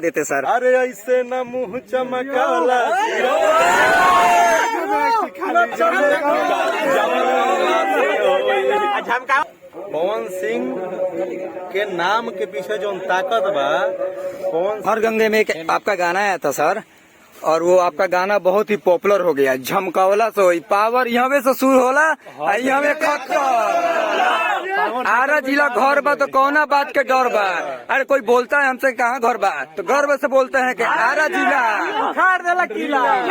देते सर। अरे ऐसे न मुंह चमकाला पवन सिंह के नाम के पीछे जो ताकत बा पवन हर गंगे में एक आपका गाना आया था सर, और वो आपका गाना बहुत ही पॉपुलर हो गया। झमकावला से होई पावर यहाँ से शुरू होला, यहाँ में आरा जिला घर बा तो कौना बात के डर बा। अरे कोई बोलता है हमसे कहाँ घर बा तो गर्व से बोलते हैं कि आरा जिला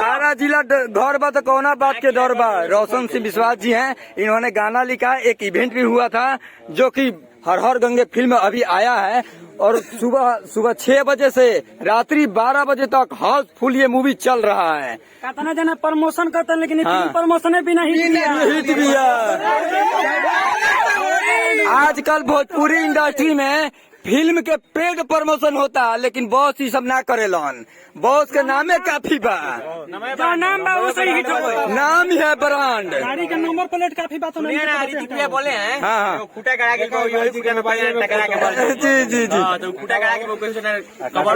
आरा जिला घर बा तो कौना बात के डर बा। रोशन सिंह विश्वास जी हैं, इन्होंने गाना लिखा। एक इवेंट भी हुआ था जो कि हर हर गंगे फिल्म अभी आया है, और सुबह 6 बजे से रात्रि 12 बजे तक हाउसफुल ये मूवी चल रहा है। कहता जना प्रमोशन करते हैं, लेकिन प्रमोशन भी नहीं हिट भी आजकल भोजपुरी इंडस्ट्री में फिल्म के पेड प्रमोशन होता है, लेकिन बॉस ये सब ना करेलन। बॉस के नामे काफी बा, नाम बा वो सही हिट हो, नाम है ब्रांड। गाड़ी का नंबर प्लेट काफी बात नहीं बोले हैं। हाँ खूटा गड़ा के यही खूटा में पाया टकरा के बोल। जी जी जी। तो खूटा गड़ा के वो क्वेश्चन कवर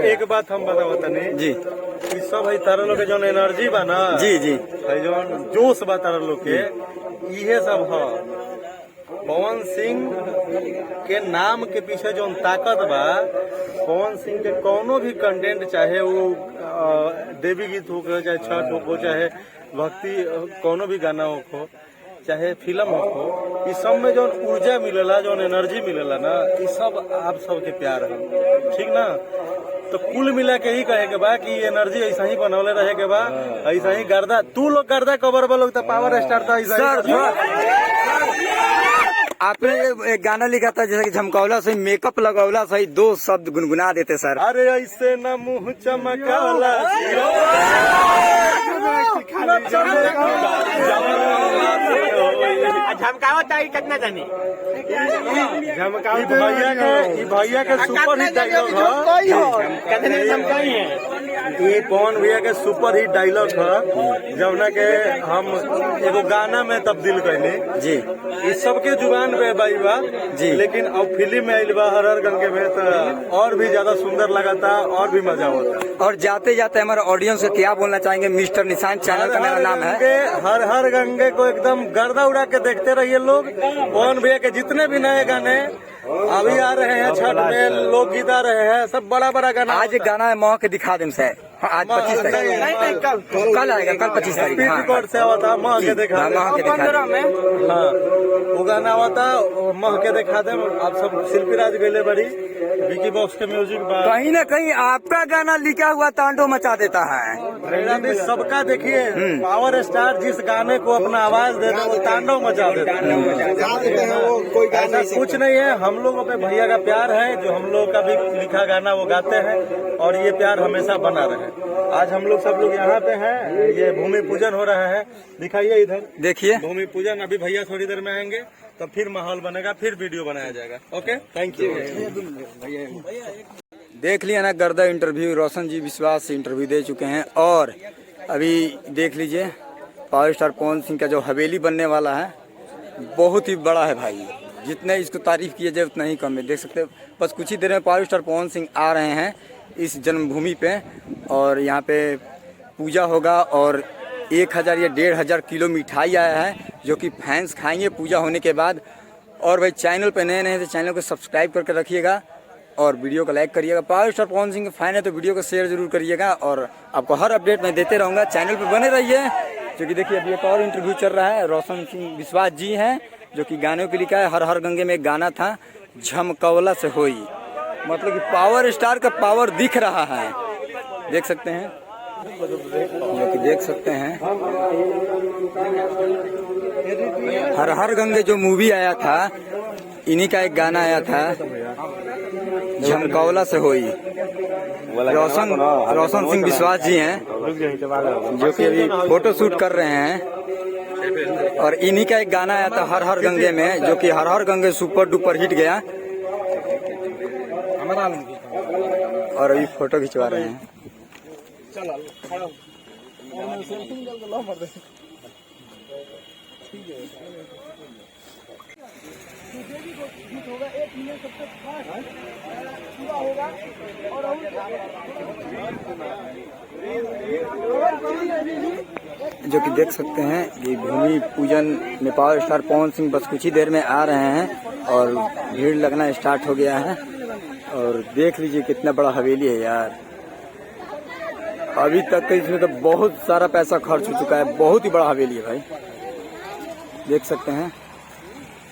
एक बात हम बताओ तनी जी, ई सब है तारा लोग के जो एनर्जी बा ना, जी जी, है जो जोश बा तारा लोग के, इहे सब है। पवन सिंह के नाम के पीछे जो ताकत बा, पवन सिंह के कोनो भी कंटेंट, चाहे वो देवी गीत हो, चाहे छठ हो, चाहे भक्ति कोनो भी गाना हो, चाहे फिल्म हो, इस सब में जो ऊर्जा मिलेला, जो एनर्जी मिलेला ना, ये सब आप सबके प्यार है, ठीक ना। तो कुल मिला के ही कहे के बा कि एनर्जी ऐसा ही बनौले रहे के बा, ऐसा ही गर्दा तू लोग गर्दा कवर बा लोग तो पावर स्टार था ऐसा। आपने एक गाना लिखा था जैसे कि झमकावला से मेकअप लगौला सही 2 शब्द गुनगुना देते सर। अरे ऐसे न मुंह चमकावला झमकावा चाहिए कितना जानी भैया के सुपर हिट डायलॉग है, ये पवन भैया के सुपर हिट डायलॉग है, जब ना के हम एगो गाना में तब्दील कैली जी। इस सबके जुबान पे बाई बा जी, लेकिन अब फिल्म में आयल बा हर हर गंगे में, तो और भी ज्यादा सुंदर लगा था और भी मजा होता। और जाते जाते हमारे ऑडियंस को क्या बोलना चाहेंगे? मिस्टर निशान चैनल का मेरा नाम है। हर हर गंगे को एकदम गर्दा उड़ा के देखते रहिए लोग। पवन भैया के जितने भी नए गाने अभी आ रहे हैं, छठ में लोकगीत आ रहे हैं, सब बड़ा बड़ा गाना। आज गाना है मौके दिखा दें से, आज 25 तारीख कल आएगा, कल 25 तारीख रिकॉर्ड से आवा था मह के दिखा में। हाँ वो गाना आवा था मह के दिखा दे। आप सब शिल्पी राज गए बड़ी विकी बॉक्स के म्यूजिक कहीं न कहीं आपका गाना लिखा हुआ तांडव मचा देता है। मेरा भी सबका देखिए, पावर स्टार जिस गाने को अपना आवाज देता है वो तांडव मचा देता है। ऐसा कुछ नहीं है, हम लोगों पे भैया का प्यार है, जो हम लोग का भी लिखा गाना वो गाते हैं, और ये प्यार हमेशा बना रहे। आज हम लोग सब लोग यहाँ पे हैं, ये भूमि पूजन हो रहा है, दिखाइए इधर देखिए भूमि पूजन। अभी भैया थोड़ी देर में आएंगे तो फिर माहौल बनेगा, फिर वीडियो बनाया जाएगा। ओके, थैंक यू। देख लिया ना गर्दा इंटरव्यू, रोशन जी विश्वास से इंटरव्यू दे चुके हैं। और अभी देख लीजिए पावर स्टार पवन सिंह का जो हवेली बनने वाला है, बहुत ही बड़ा है भाई। जितने इसको तारीफ किया जाए उतना ही कम है। देख सकते हैं बस कुछ ही देर में पावर स्टार पवन सिंह आ रहे हैं इस जन्मभूमि पे, और यहाँ पे पूजा होगा, और 1000 या 1500 किलो मिठाई आया है जो कि फैंस खाएंगे पूजा होने के बाद। और भाई चैनल पे नए तो चैनल को सब्सक्राइब करके रखिएगा और वीडियो को लाइक करिएगा। पावर स्टार पवन सिंह के फैन है तो वीडियो को शेयर जरूर करिएगा, और आपको हर अपडेट मैं देते रहूँगा। चैनल पे बने रहिए, क्योंकि देखिए अभी एक और इंटरव्यू चल रहा है। रोशन सिंह विश्वास जी हैं जो कि गानों के लिखा है। हर हर गंगे में एक गाना था झमकावला से होई, मतलब कि पावर स्टार का पावर दिख रहा है। देख सकते हैं, जो कि देख सकते हैं हर हर गंगे जो मूवी आया था, इन्हीं का एक गाना आया था झमकावला से होई। रोशन सिंह विश्वास जी हैं जो कि अभी फोटो शूट कर रहे हैं, और इन्हीं का एक गाना आया था हर हर गंगे में, जो कि हर हर गंगे सुपर डुपर हिट गया। और अभी फोटो खिंचवा रहे हैं। जो कि देख सकते हैं ये भूमि पूजन में पावर स्टार पवन सिंह बस कुछ ही देर में आ रहे हैं और भीड़ लगना स्टार्ट हो गया है। और देख लीजिए कितना बड़ा हवेली है यार। अभी तक इसमें तो बहुत सारा पैसा खर्च हो चुका है। बहुत ही बड़ा हवेली है भाई, देख सकते हैं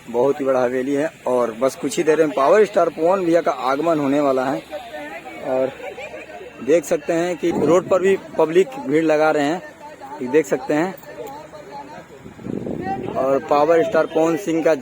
बहुत ही बड़ा हवेली है। और बस कुछ ही देर में पावर स्टार पवन भैया का आगमन होने वाला है। और देख सकते हैं कि रोड पर भी पब्लिक भीड़ लगा रहे हैं, ये देख सकते हैं। और पावर स्टार पवन सिंह का